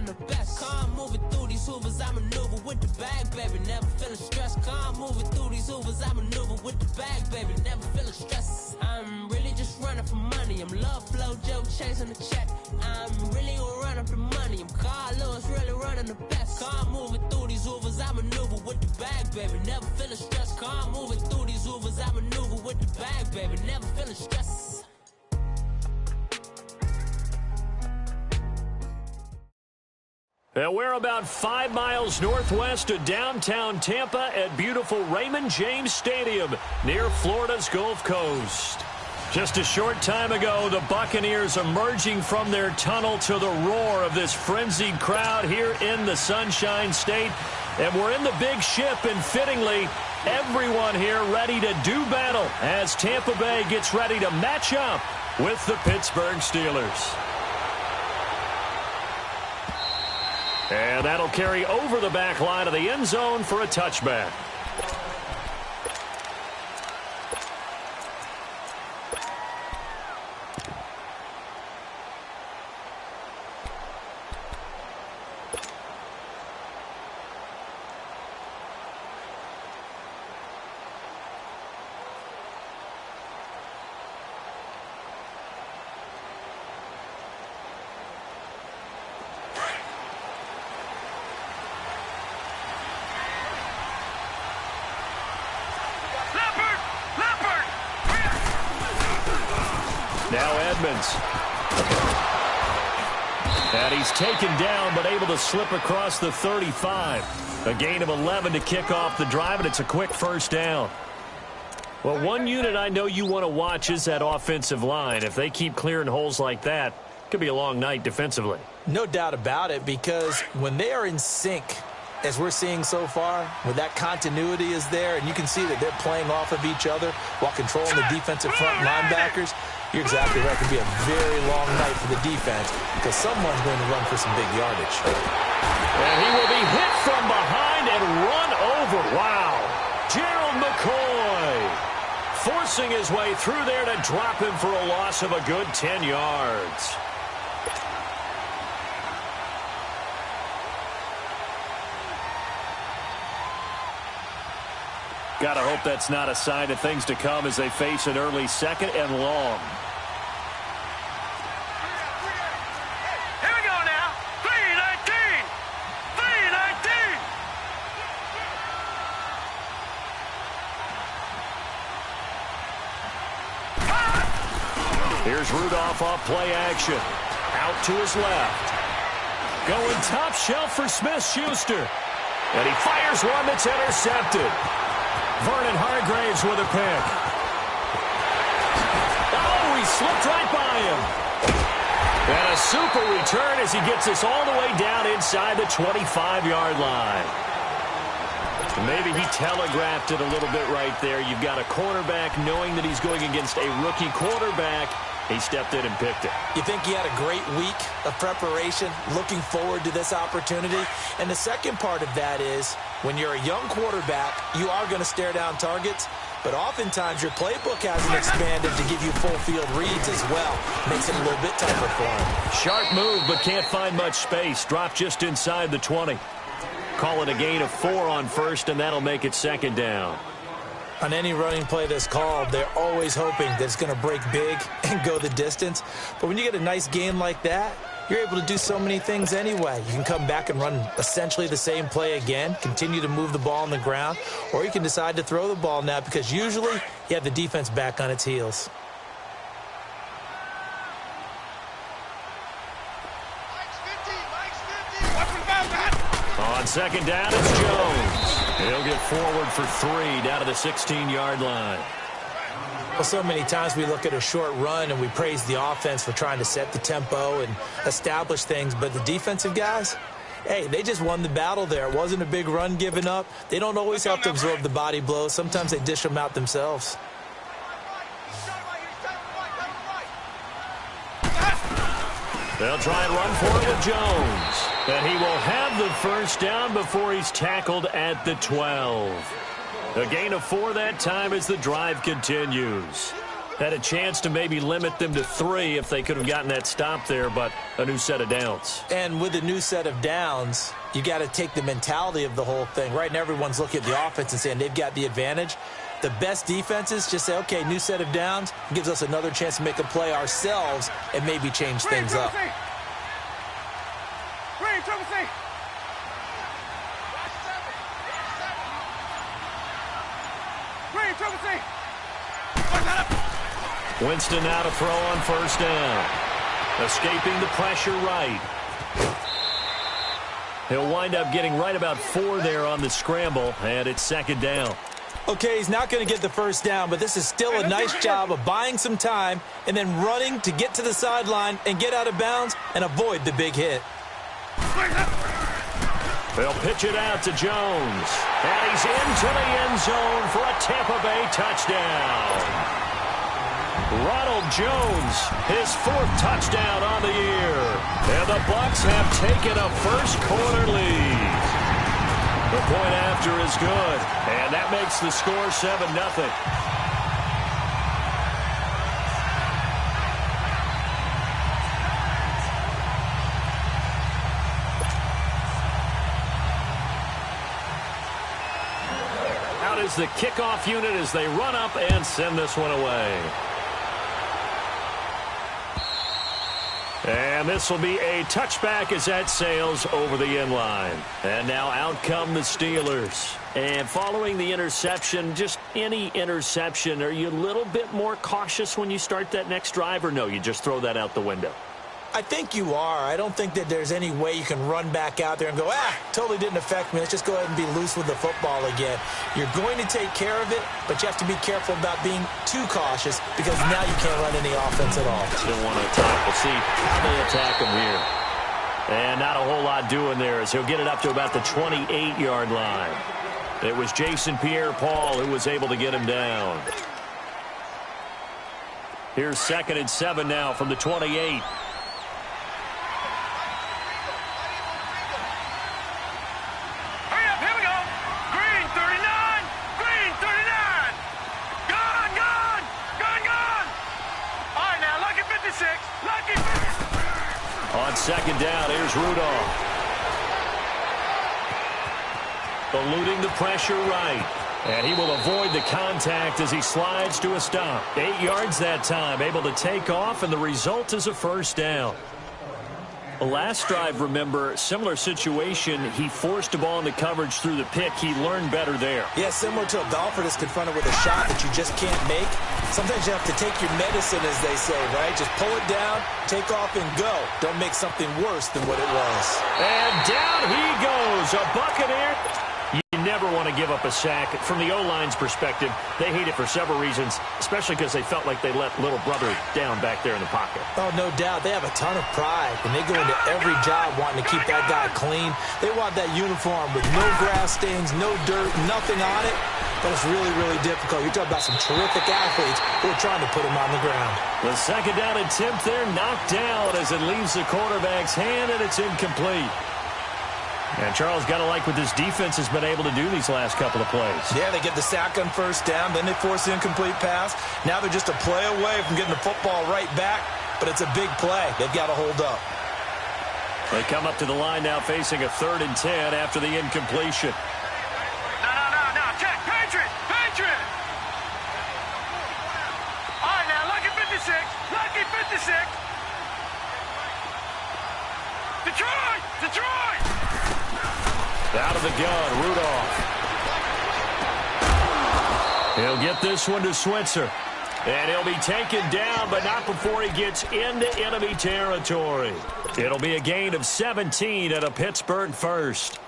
running the best. Car moving through these hoovers, I maneuver with the bag, baby. Never feeling stressed. Car moving through these hoovers, I maneuver with the bag, baby. Never feeling stressed. I'm really just running for money. I'm love flow, Joe chasing the check. I'm really gonna run up the money. I'm Carl Lewis, really running the best. Car moving through these hoovers, I maneuver with the bag, baby. Never feeling stressed. Car moving through these hoovers, I maneuver with the bag, baby. Never feeling stressed. And we're about 5 miles northwest of downtown Tampa at beautiful Raymond James Stadium near Florida's Gulf Coast. Just a short time ago, the Buccaneers emerging from their tunnel to the roar of this frenzied crowd here in the Sunshine State. And we're in the big ship, and fittingly, everyone here ready to do battle as Tampa Bay gets ready to match up with the Pittsburgh Steelers. And that'll carry over the back line of the end zone for a touchback. Now Edmonds. And he's taken down, but able to slip across the 35. A gain of 11 to kick off the drive, and it's a quick first down. Well, one unit I know you want to watch is that offensive line. If they keep clearing holes like that, it could be a long night defensively. No doubt about it, because when they are in sync, as we're seeing so far, when that continuity is there, and you can see that they're playing off of each other while controlling the defensive front linebackers, you're exactly right. It could be a very long night for the defense because someone's going to run for some big yardage. And he will be hit from behind and run over. Wow. Gerald McCoy forcing his way through there to drop him for a loss of a good 10 yards. Gotta hope that's not a sign of things to come as they face an early second and long. Here we go now. 3-19. 3-19. Here's Rudolph off play action. Out to his left. Going top shelf for Smith-Schuster. And he fires one that's intercepted. Vernon Hargreaves with a pick. Oh, he slipped right by him. And a super return as he gets us all the way down inside the 25-yard line. Maybe he telegraphed it a little bit right there. You've got a cornerback knowing that he's going against a rookie quarterback. He stepped in and picked it. You think he had a great week of preparation, looking forward to this opportunity? And the second part of that is, when you're a young quarterback, you are going to stare down targets, but oftentimes your playbook hasn't expanded to give you full field reads as well. Makes it a little bit tougher for him. Sharp move, but can't find much space. Dropped just inside the 20. Call it a gain of 4 on first, and that'll make it second down. On any running play that's called, they're always hoping that it's going to break big and go the distance. But when you get a nice gain like that, you're able to do so many things anyway. You can come back and run essentially the same play again, continue to move the ball on the ground, or you can decide to throw the ball now because usually you have the defense back on its heels. On second down, it's Jones. He'll get forward for 3 down to the 16-yard line. Well, so many times we look at a short run and we praise the offense for trying to set the tempo and establish things, but the defensive guys, hey, they just won the battle there. It wasn't a big run given up. They don't always have to absorb the body blows. Sometimes they dish them out themselves. They'll try and run for it with Jones. And he will have the first down before he's tackled at the 12. A gain of 4 that time as the drive continues. Had a chance to maybe limit them to 3 if they could have gotten that stop there, but a new set of downs. And with a new set of downs, you got to take the mentality of the whole thing. Right now, everyone's looking at the offense and saying they've got the advantage. The best defenses just say, okay, new set of downs, gives us another chance to make a play ourselves and maybe change things up. Winston now to throw on first down. Escaping the pressure right. He'll wind up getting right about 4 there on the scramble, and it's second down. Okay, he's not going to get the first down, but this is still a nice job of buying some time and then running to get to the sideline and get out of bounds and avoid the big hit. They'll pitch it out to Jones. And he's into the end zone for a Tampa Bay touchdown. Ronald Jones, his 4th touchdown on the year. And the Bucs have taken a first-quarter lead. The point after is good, and that makes the score 7-0. Out is the kickoff unit as they run up and send this one away. And this will be a touchback as that sails over the end line. And now out come the Steelers. And following the interception, just any interception, are you a little bit more cautious when you start that next drive, or no, you just throw that out the window? I think you are. I don't think that there's any way you can run back out there and go, totally didn't affect me. Let's just go ahead and be loose with the football again. You're going to take care of it, but you have to be careful about being too cautious because now you can't run any offense at all. Still want to attack. We'll see how they attack him here. And not a whole lot doing there as he'll get it up to about the 28-yard line. It was Jason Pierre-Paul who was able to get him down. Here's 2nd and 7 now from the 28. On 2nd down, here's Rudolph. Eluding the pressure right. And he will avoid the contact as he slides to a stop. 8 yards that time, able to take off, and the result is a first down. The last drive, remember, similar situation. He forced a ball into coverage through the pick. He learned better there. Yeah, similar to a golfer that's confronted with a shot that you just can't make. Sometimes you have to take your medicine, as they say, right? Just pull it down, take off, and go. Don't make something worse than what it was. And down he goes. A Buccaneer. You never want to give up a sack. From the O-line's perspective, they hate it for several reasons, especially because they felt like they let little brother down back there in the pocket. Oh, no doubt. They have a ton of pride, and they go into every job wanting to keep that guy clean. They want that uniform with no grass stains, no dirt, nothing on it, but it's really, really difficult. You're talking about some terrific athletes who are trying to put him on the ground. The 2nd down attempt there knocked down as it leaves the quarterback's hand, and it's incomplete. And Charles, got to like what this defense has been able to do these last couple of plays. Yeah, they get the sack on first down, then they force the incomplete pass. Now they're just a play away from getting the football right back, but it's a big play. They've got to hold up. They come up to the line now facing a 3rd and 10 after the incompletion. No, check, Patriot! All right, now, lucky 56. Detroit! Out of the gun, Rudolph. He'll get this one to Switzer. And he'll be taken down, but not before he gets into enemy territory. It'll be a gain of 17 at a Pittsburgh first.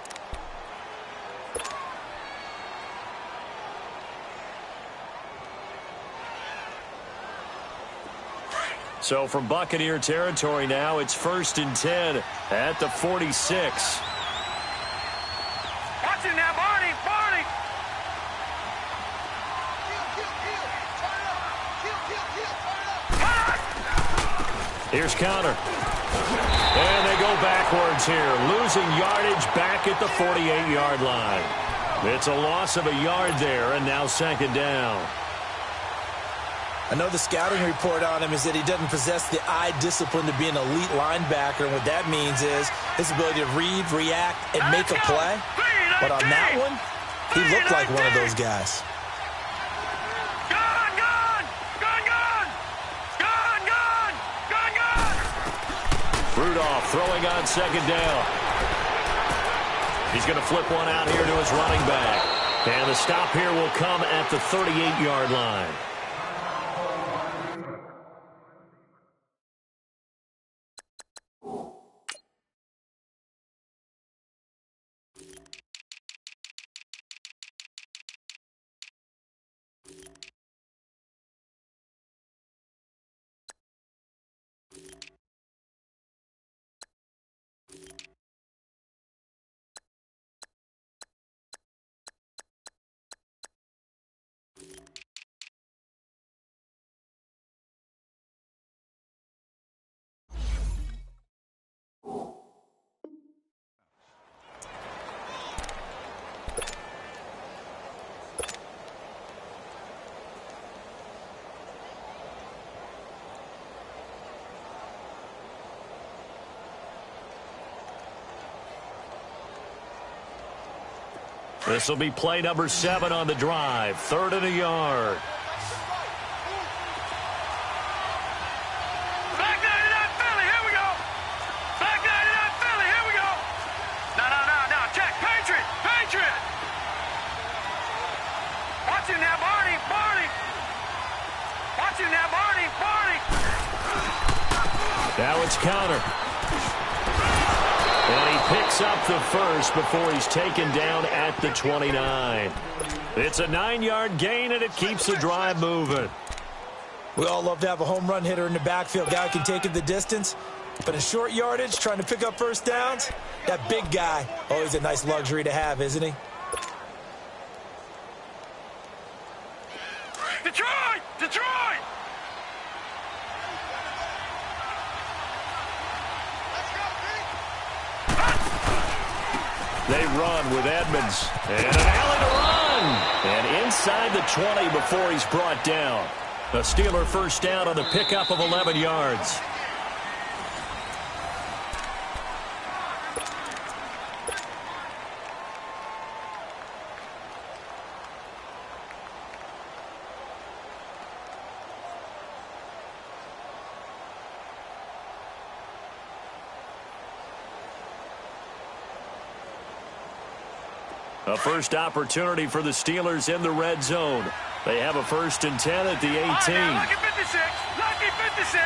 So from Buccaneer territory now, it's 1st and 10 at the 46. Watch it now, Barney! Here's Connor. And they go backwards here, losing yardage back at the 48-yard line. It's a loss of a yard there, and now 2nd down. I know the scouting report on him is that he doesn't possess the eye discipline to be an elite linebacker, and what that means is his ability to read, react, and make a play. But on that one, he looked like one of those guys. Rudolph throwing on second down. He's going to flip one out here to his running back. And the stop here will come at the 38-yard line. This will be play number 7 on the drive. 3rd and a yard. Back 99 Philly, here we go. Back 99 Philly, here we go. No. Check. Patriot. Watch him now, Barney. Watch him now, Barney. Now it's counter. And he picks up the first before he's taken down at the 29. It's a 9-yard gain, and it keeps the drive moving. We all love to have a home run hitter in the backfield. Guy can take it the distance. But in short yardage, trying to pick up first downs, that big guy, always a nice luxury to have, isn't he? Detroit! They run with Edmonds. And an alley to run. And inside the 20 before he's brought down. A Steeler first down on the pickup of 11 yards. A first opportunity for the Steelers in the red zone. They have a 1st and 10 at the 18. Lucky 56.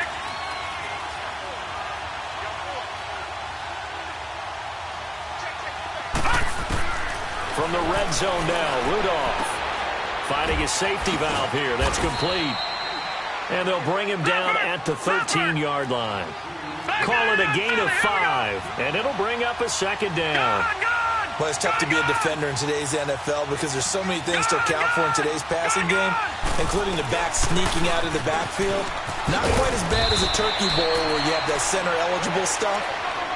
From the red zone now, Rudolph finding a safety valve here. That's complete. And they'll bring him down at the 13-yard line. Call it a gain of 5, and it'll bring up a 2nd down. Well, it's tough to be a defender in today's NFL because there's so many things to account for in today's passing game, including the back sneaking out of the backfield. Not quite as bad as a turkey bowl where you have that center-eligible stuff,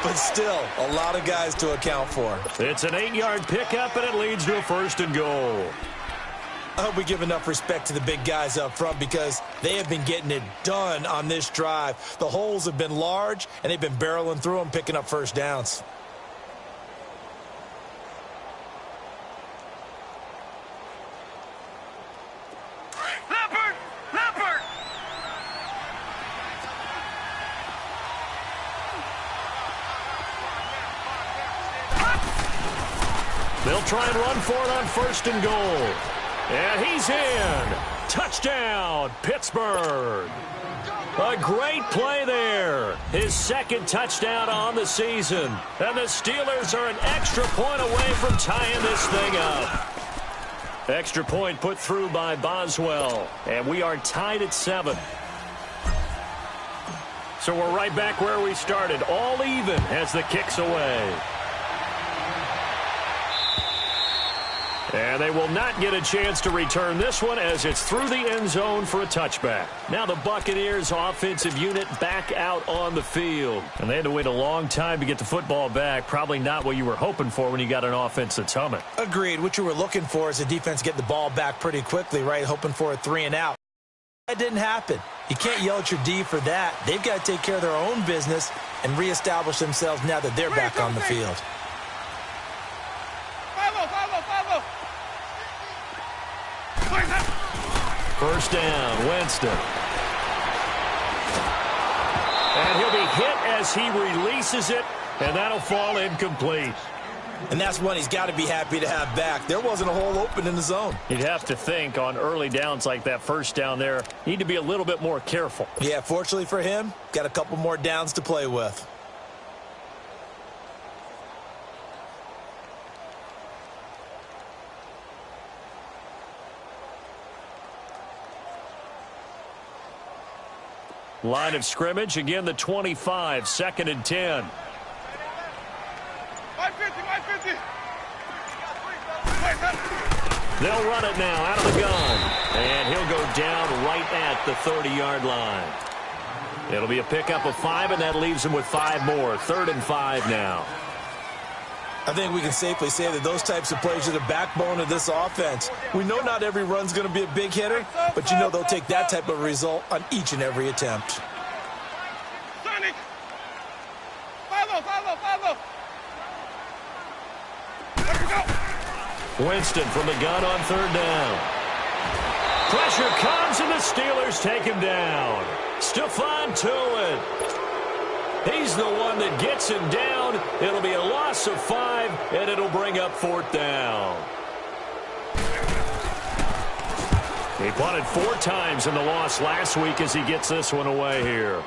but still a lot of guys to account for. It's an 8-yard pickup, and it leads to a 1st and goal. I hope we give enough respect to the big guys up front because they have been getting it done on this drive. The holes have been large, and they've been barreling through them, picking up first downs. They'll try and run for it on 1st and goal. And he's in. Touchdown, Pittsburgh. A great play there. His 2nd touchdown on the season. And the Steelers are an extra point away from tying this thing up. Extra point put through by Boswell. And we are tied at 7. So we're right back where we started. All even as the kick's away. And they will not get a chance to return this one as it's through the end zone for a touchback. Now the Buccaneers offensive unit back out on the field. And they had to wait a long time to get the football back. Probably not what you were hoping for when you got an offense that's humming. Agreed. What you were looking for is the defense get the ball back pretty quickly, right? Hoping for a 3 and out. That didn't happen. You can't yell at your D for that. They've got to take care of their own business and reestablish themselves now that they're back on the field. First down, Winston. And he'll be hit as he releases it, and that'll fall incomplete. And that's one he's got to be happy to have back. There wasn't a hole open in the zone. You'd have to think on early downs like that first down there, need to be a little bit more careful. Yeah, fortunately for him, got a couple more downs to play with. Line of scrimmage, again the 25, 2nd and 10. 550. They'll run it now out of the gun. And he'll go down right at the 30-yard line. It'll be a pickup of 5, and that leaves him with 5 more. 3rd and 5 now. I think we can safely say that those types of plays are the backbone of this offense. We know not every run's going to be a big hitter, but you know they'll take that type of result on each and every attempt. Sonic. Follow. Let's go. Winston from the gun on 3rd down. Pressure comes, and the Steelers take him down. Stephon Tuitt. He's the one that gets him down. It'll be a loss of 5, and it'll bring up 4th down. He punted 4 times in the loss last week as he gets this one away here.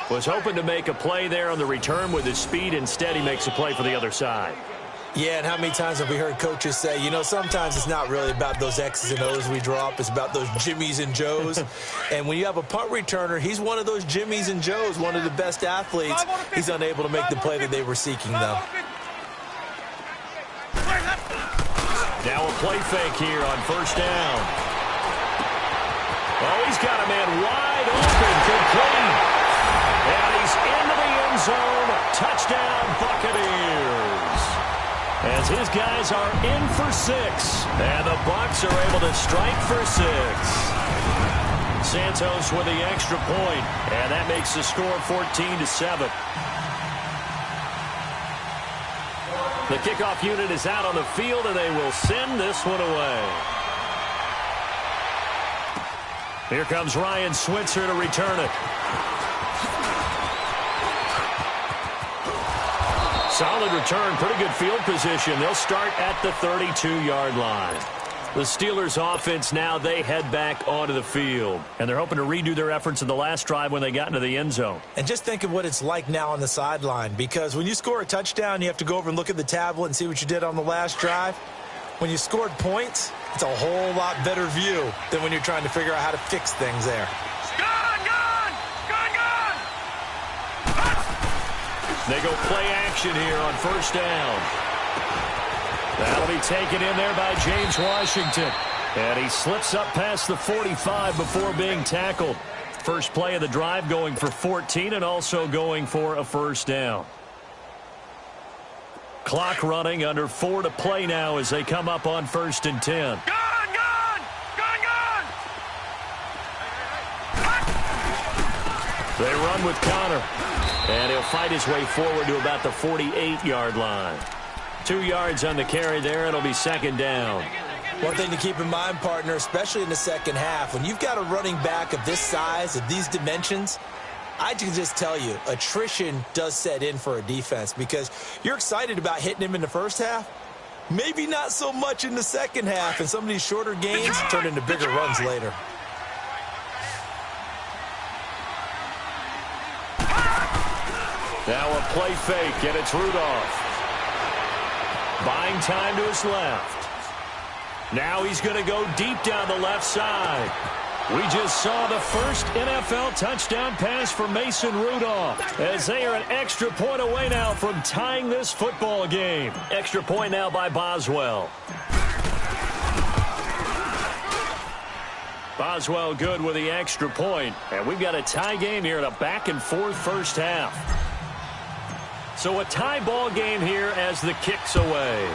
Was hoping to make a play there on the return with his speed. Instead, he makes a play for the other side. Yeah, and how many times have we heard coaches say, you know, sometimes it's not really about those X's and O's we draw up. It's about those Jimmies and Joes. And when you have a punt returner, he's one of those Jimmies and Joes, one of the best athletes. He's unable to make the play that they were seeking, though. Now a play fake here on 1st down. Oh, he's got a man wide open, complete. And he's into the end zone. Touchdown, Buccaneers. As his guys are in for 6. And the Bucs are able to strike for 6. Santos with the extra point. And that makes the score 14-7. The kickoff unit is out on the field, and they will send this one away. Here comes Ryan Switzer to return it. Solid return, pretty good field position. They'll start at the 32-yard line. The Steelers offense now, they head back onto the field. And they're hoping to redo their efforts in the last drive when they got into the end zone. And just think of what it's like now on the sideline, because when you score a touchdown, you have to go over and look at the tablet and see what you did on the last drive. When you scored points, it's a whole lot better view than when you're trying to figure out how to fix things there. They go play action here on 1st down. That'll be taken in there by James Washington. And he slips up past the 45 before being tackled. First play of the drive, going for 14 and also going for a 1st down. Clock running, under 4 to play now as they come up on 1st and 10. They run with Connor. And he'll fight his way forward to about the 48-yard line. 2 yards on the carry there. It'll be 2nd down. One thing to keep in mind, partner, especially in the second half, when you've got a running back of this size, of these dimensions, I can just tell you, attrition does set in for a defense because you're excited about hitting him in the first half. Maybe not so much in the second half, and some of these shorter gains turn into bigger runs later. Now a play fake, and it's Rudolph. Buying time to his left. Now he's going to go deep down the left side. We just saw the first NFL touchdown pass for Mason Rudolph, as they are an extra point away now from tying this football game. Extra point now by Boswell. Boswell good with the extra point, and we've got a tie game here in a back-and-forth first half. So a tie ball game here as the kick's away.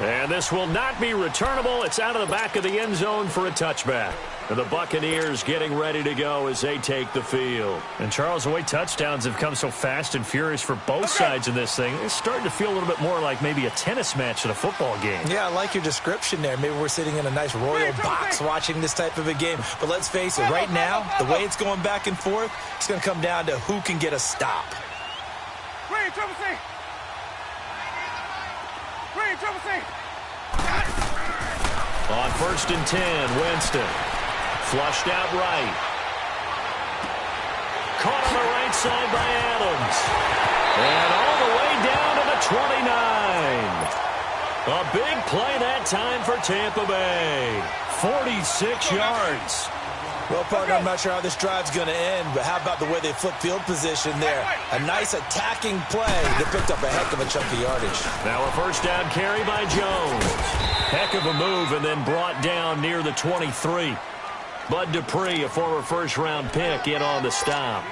And this will not be returnable. It's out of the back of the end zone for a touchback. And the Buccaneers getting ready to go as they take the field. And, Charles, the way touchdowns have come so fast and furious for both sides of this thing, it's starting to feel a little bit more like maybe a tennis match at a football game. Yeah, I like your description there. Maybe we're sitting in a nice royal box watching this type of a game. But let's face it, right now, the way it's going back and forth, it's going to come down to who can get a stop. On 1st and 10, Winston. Flushed out right. Caught on the right side by Adams. And all the way down to the 29. A big play that time for Tampa Bay. 46 yards. Well, partner, I'm not sure how this drive's going to end, but how about the way they flip field position there? A nice attacking play that picked up a heck of a chunk of yardage. Now a first down carry by Jones. Heck of a move and then brought down near the 23. Bud Dupree, a former first-round pick, in on the stop.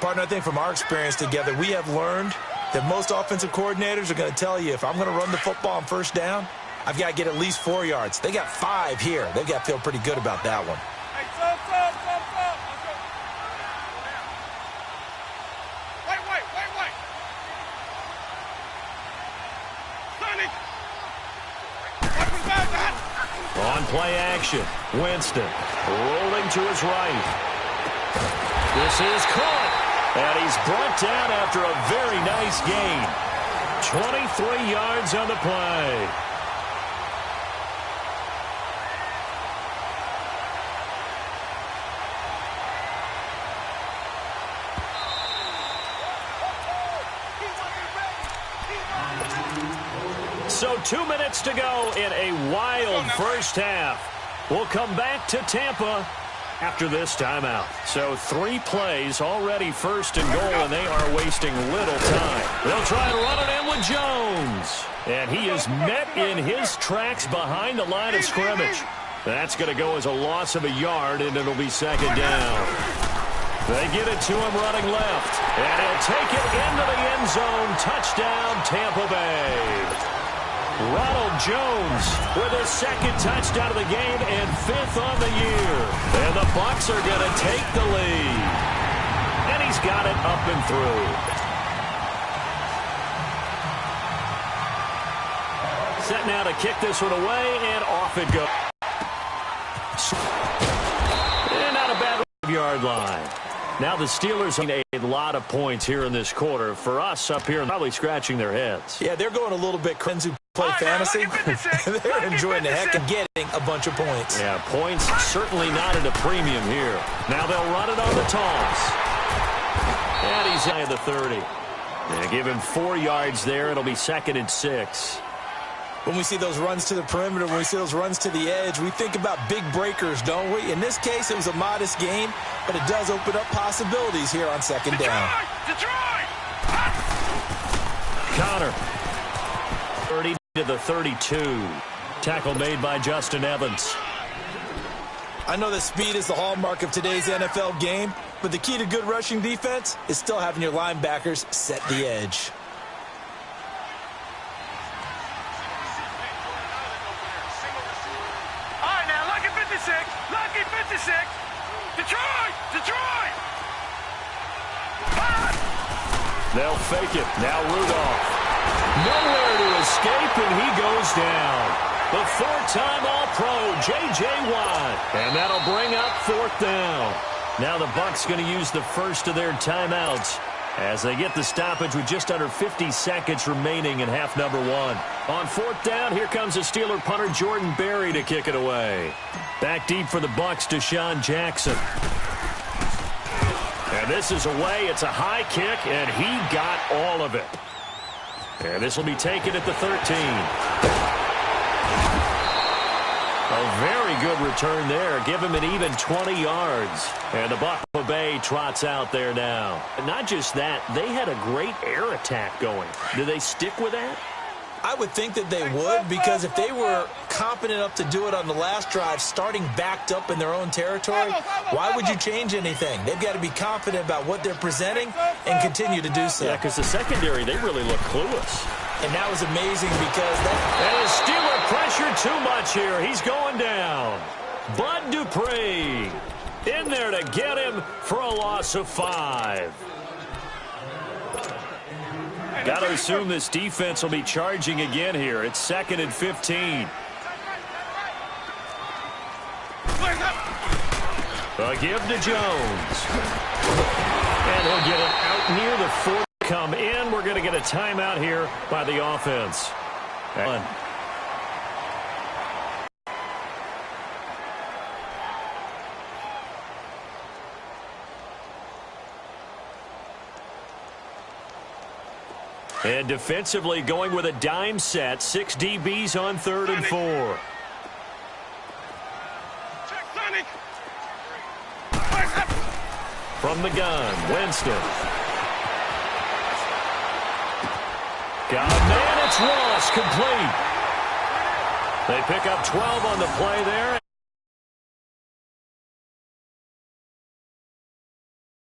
Partner, I think from our experience together, we have learned that most offensive coordinators are going to tell you, if I'm going to run the football on first down, I've got to get at least 4 yards. They got 5 here. They've got to feel pretty good about that one. On play action, Winston rolling to his right. This is caught, and he's brought down after a very nice gain. 23 yards on the play. So 2 minutes to go in a wild first half. We'll come back to Tampa after this timeout. So 3 plays already first and goal, and they are wasting little time. They'll try and run it in with Jones. And he is met in his tracks behind the line of scrimmage. That's going to go as a loss of a yard, and it'll be second down. They get it to him running left. And he'll take it into the end zone. Touchdown, Tampa Bay. Ronald Jones with his 2nd touchdown of the game and 5th on the year. And the Bucs are going to take the lead. And he's got it up and through. Set now to kick this one away, and off it goes. And not a bad yard line. Now the Steelers have a lot of points here in this quarter. For us up here, probably scratching their heads. Yeah, they're going a little bit crazy. Play fantasy, they're enjoying the heck of getting a bunch of points. Yeah, points certainly not at a premium here. Now they'll run it on the toss. And he's at the 30. They give him 4 yards there. It'll be 2nd and 6. When we see those runs to the perimeter, when we see those runs to the edge, we think about big breakers, don't we? In this case, it was a modest game, but it does open up possibilities here on 2nd down. Connor. 30 to the 32. Tackle made by Justin Evans. I know that speed is the hallmark of today's NFL game, but the key to good rushing defense is still having your linebackers set the edge. All right, now, lucky 56. Lucky 56. Detroit! Detroit! They'll fake it. Now Rudolph. Nowhere to escape, and he goes down. The 4-time All-Pro, J.J. Watt. And that'll bring up 4th down. Now the Bucs going to use the first of their timeouts as they get the stoppage with just under 50 seconds remaining in half number 1. On 4th down, here comes the Steeler punter Jordan Berry to kick it away. Back deep for the Bucs, Deshaun Jackson. And this is away. It's a high kick, and he got all of it. And this will be taken at the 13. A very good return there. Give him an even 20 yards. And the Tampa Bay trots out there now. And not just that, they had a great air attack going. Do they stick with that? I would think that they would, because if they were competent enough to do it on the last drive, starting backed up in their own territory, why would you change anything? They've got to be confident about what they're presenting and continue to do so. Yeah, because the secondary, they really look clueless. And that was amazing because And his Steeler pressure too much here. He's going down. Bud Dupree in there to get him for a loss of 5. Got to assume this defense will be charging again here. It's 2nd and 15. A give to Jones. And he'll get it out near the 40. Come in. We're going to get a timeout here by the offense. And defensively going with a dime set. 6 DBs on 3rd and 4. From the gun, Winston. Got a man, it's Wallace, complete. They pick up 12 on the play there.